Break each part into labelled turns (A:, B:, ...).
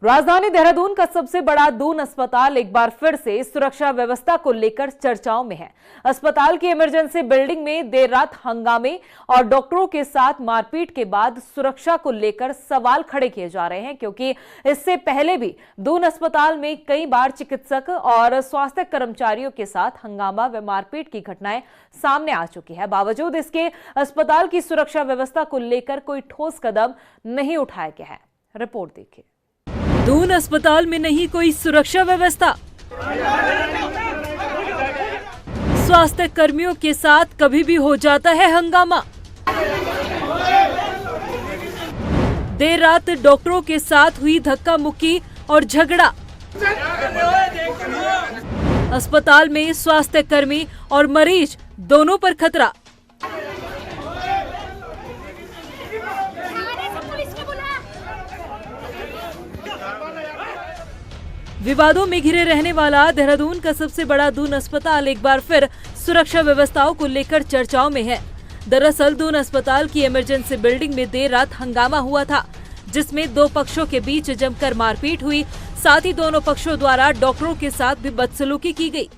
A: राजधानी देहरादून का सबसे बड़ा दून अस्पताल एक बार फिर से सुरक्षा व्यवस्था को लेकर चर्चाओं में है। अस्पताल की इमरजेंसी बिल्डिंग में देर रात हंगामे और डॉक्टरों के साथ मारपीट के बाद सुरक्षा को लेकर सवाल खड़े किए जा रहे हैं, क्योंकि इससे पहले भी दून अस्पताल में कई बार चिकित्सक और स्वास्थ्य कर्मचारियों के साथ हंगामा व मारपीट की घटनाएं सामने आ चुकी है। बावजूद इसके अस्पताल की सुरक्षा व्यवस्था को लेकर कोई ठोस कदम नहीं उठाया गया है। रिपोर्ट देखिए। दून अस्पताल में नहीं कोई सुरक्षा व्यवस्था, स्वास्थ्य कर्मियों के साथ कभी भी हो जाता है हंगामा। देर रात डॉक्टरों के साथ हुई धक्का मुक्की और झगड़ा। अस्पताल में स्वास्थ्य कर्मी और मरीज दोनों पर खतरा। विवादों में घिरे रहने वाला देहरादून का सबसे बड़ा दून अस्पताल एक बार फिर सुरक्षा व्यवस्थाओं को लेकर चर्चाओं में है। दरअसल दून अस्पताल की इमरजेंसी बिल्डिंग में देर रात हंगामा हुआ था, जिसमें दो पक्षों के बीच जमकर मारपीट हुई। साथ ही दोनों पक्षों द्वारा डॉक्टरों के साथ भी बदसलूकी की गई।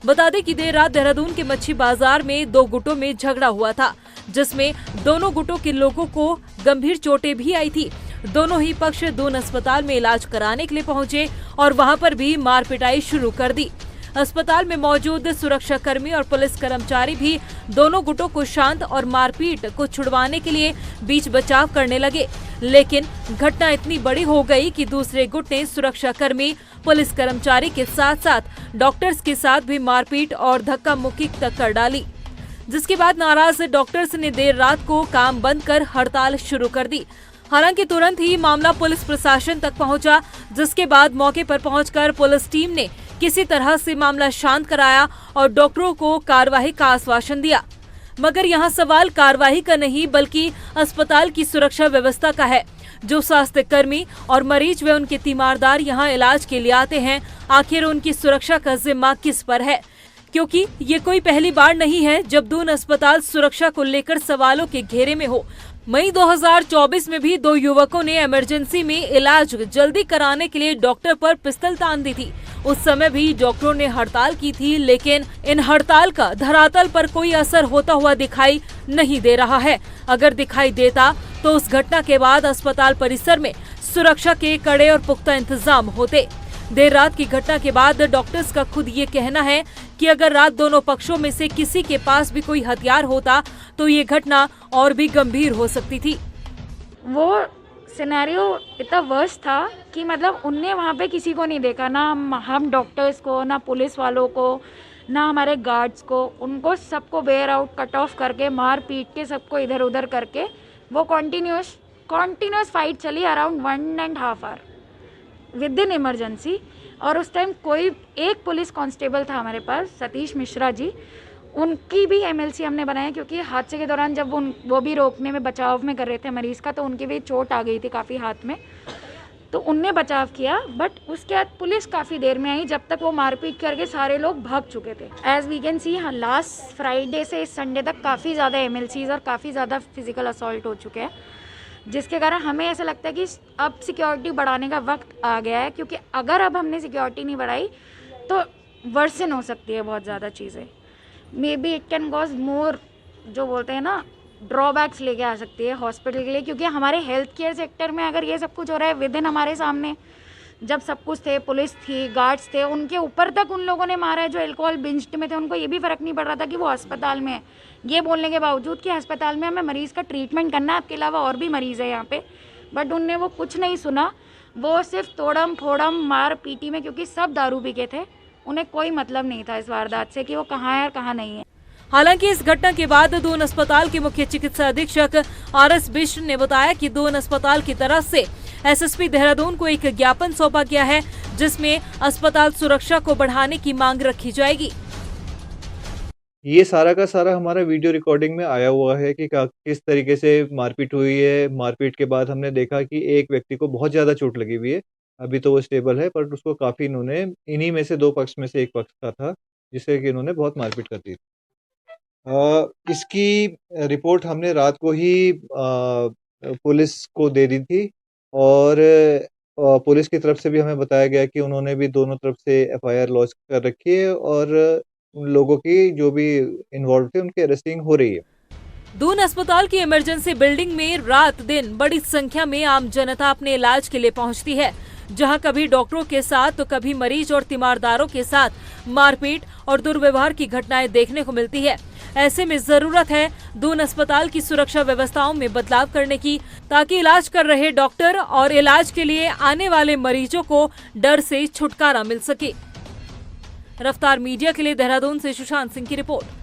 A: बता दें कि देर रात देहरादून के मच्छी बाजार में दो गुटों में झगड़ा हुआ था, जिसमें दोनों गुटों के लोगों को गंभीर चोटें भी आई थी। दोनों ही पक्ष दून अस्पताल में इलाज कराने के लिए पहुंचे और वहां पर भी मार पिटाई शुरू कर दी। अस्पताल में मौजूद सुरक्षा कर्मी और पुलिस कर्मचारी भी दोनों गुटों को शांत और मारपीट को छुड़वाने के लिए बीच बचाव करने लगे, लेकिन घटना इतनी बड़ी हो गई कि दूसरे गुट ने सुरक्षा कर्मी, पुलिस कर्मचारी के साथ साथ डॉक्टर्स के साथ भी मारपीट और धक्का मुक्की तक कर डाली, जिसके बाद नाराज डॉक्टर्स ने देर रात को काम बंद कर हड़ताल शुरू कर दी। हालांकि तुरंत ही मामला पुलिस प्रशासन तक पहुंचा, जिसके बाद मौके पर पहुंचकर पुलिस टीम ने किसी तरह से मामला शांत कराया और डॉक्टरों को कार्रवाई का आश्वासन दिया। मगर यहां सवाल कार्रवाई का नहीं बल्कि अस्पताल की सुरक्षा व्यवस्था का है। जो स्वास्थ्य कर्मी और मरीज व उनके तीमारदार यहां इलाज के लिए आते हैं, आखिर उनकी सुरक्षा का जिम्मा किस पर है? क्योंकि ये कोई पहली बार नहीं है जब दून अस्पताल सुरक्षा को लेकर सवालों के घेरे में हो। मई 2024 में भी दो युवकों ने इमरजेंसी में इलाज जल्दी कराने के लिए डॉक्टर पर पिस्तौल तान दी थी। उस समय भी डॉक्टरों ने हड़ताल की थी, लेकिन इन हड़ताल का धरातल पर कोई असर होता हुआ दिखाई नहीं दे रहा है। अगर दिखाई देता तो उस घटना के बाद अस्पताल परिसर में सुरक्षा के कड़े और पुख्ता इंतजाम होते। देर रात की घटना के बाद डॉक्टर्स का खुद ये कहना है कि अगर रात दोनों पक्षों में से किसी के पास भी कोई हथियार होता तो ये घटना और भी गंभीर हो सकती थी।
B: वो सिनेरियो इतना वर्स्ट था कि मतलब उनने वहाँ पे किसी को नहीं देखा, ना हम डॉक्टर्स को, ना पुलिस वालों को, ना हमारे गार्ड्स को। उनको सबको बेयर आउट कट ऑफ करके मार पीट के सबको इधर उधर करके वो कॉन्टिन्यूस फाइट चली around 1.5 hour within emergency. और उस टाइम कोई एक पुलिस कांस्टेबल था हमारे पास, सतीश मिश्रा जी, उनकी भी एमएलसी हमने बनाया, क्योंकि हादसे के दौरान जब वो भी रोकने में बचाव में कर रहे थे मरीज़ का, तो उनकी भी चोट आ गई थी काफ़ी हाथ में, तो उनने बचाव किया। बट उसके बाद पुलिस काफ़ी देर में आई, जब तक वो मारपीट करके सारे लोग भाग चुके थे। As we can see, last Friday से इस संडे तक काफ़ी ज़्यादा एमएलसीज और काफ़ी ज़्यादा फिजिकल असॉल्ट हो चुके हैं, जिसके कारण हमें ऐसा लगता है कि अब सिक्योरिटी बढ़ाने का वक्त आ गया है। क्योंकि अगर अब हमने सिक्योरिटी नहीं बढ़ाई तो वर्सन हो सकती है बहुत ज़्यादा चीज़ें। May be it can cause मोर, जो बोलते हैं ना, ड्रॉबैक्स लेके आ सकती है हॉस्पिटल के लिए। क्योंकि हमारे हेल्थ केयर सेक्टर में अगर ये सब कुछ हो रहा है विद इन हमारे सामने, जब सब कुछ थे, पुलिस थी, गार्ड्स थे, उनके ऊपर तक उन लोगों ने मारा है जो अल्कोहल बिंज्ड में थे, उनको ये भी फ़र्क नहीं पड़ रहा था कि वो अस्पताल में है, ये बोलने के बावजूद कि अस्पताल में हमें मरीज़ का ट्रीटमेंट करना है, आपके अलावा और भी मरीज़ है यहाँ पे। बट उनने वो कुछ नहीं सुना, वो सिर्फ तोड़म फोड़म मार पीटी में, क्योंकि सब दारू पी के थे, उन्हें कोई मतलब नहीं था इस वारदात से कि वो कहाँ है और कहाँ नहीं है।
A: हालांकि इस घटना के बाद दून अस्पताल के मुख्य चिकित्सा अधीक्षक आरएस बिष्ट ने बताया कि दून अस्पताल की तरफ से एसएसपी देहरादून को एक ज्ञापन सौंपा गया है, जिसमें अस्पताल सुरक्षा को बढ़ाने की मांग रखी जाएगी।
C: ये सारा का सारा हमारा वीडियो रिकॉर्डिंग में आया हुआ है कि किस तरीके से मारपीट हुई है। मारपीट के बाद हमने देखा कि एक व्यक्ति को बहुत ज़्यादा चोट लगी हुई है। अभी तो वो स्टेबल है, पर उसको काफ़ी इन्होंने, इन्हीं में से दो पक्ष में से एक पक्ष का था जिससे कि इन्होंने बहुत मारपीट कर दी। इसकी रिपोर्ट हमने रात को ही पुलिस को दे दी थी और पुलिस की तरफ से भी हमें बताया गया कि उन्होंने भी दोनों तरफ से एफआईआर लॉन्च कर रखी है और उन लोगों की जो भी इन्वॉल्व थे उनकी अरेस्टिंग हो रही है।
A: दून अस्पताल की इमरजेंसी बिल्डिंग में रात दिन बड़ी संख्या में आम जनता अपने इलाज के लिए पहुंचती है, जहां कभी डॉक्टरों के साथ तो कभी मरीज और तीमारदारों के साथ मारपीट और दुर्व्यवहार की घटनाएं देखने को मिलती है। ऐसे में जरूरत है दून अस्पताल की सुरक्षा व्यवस्थाओं में बदलाव करने की, ताकि इलाज कर रहे डॉक्टर और इलाज के लिए आने वाले मरीजों को डर से छुटकारा मिल सके। रफ्तार मीडिया के लिए देहरादून से सुशांत सिंह की रिपोर्ट।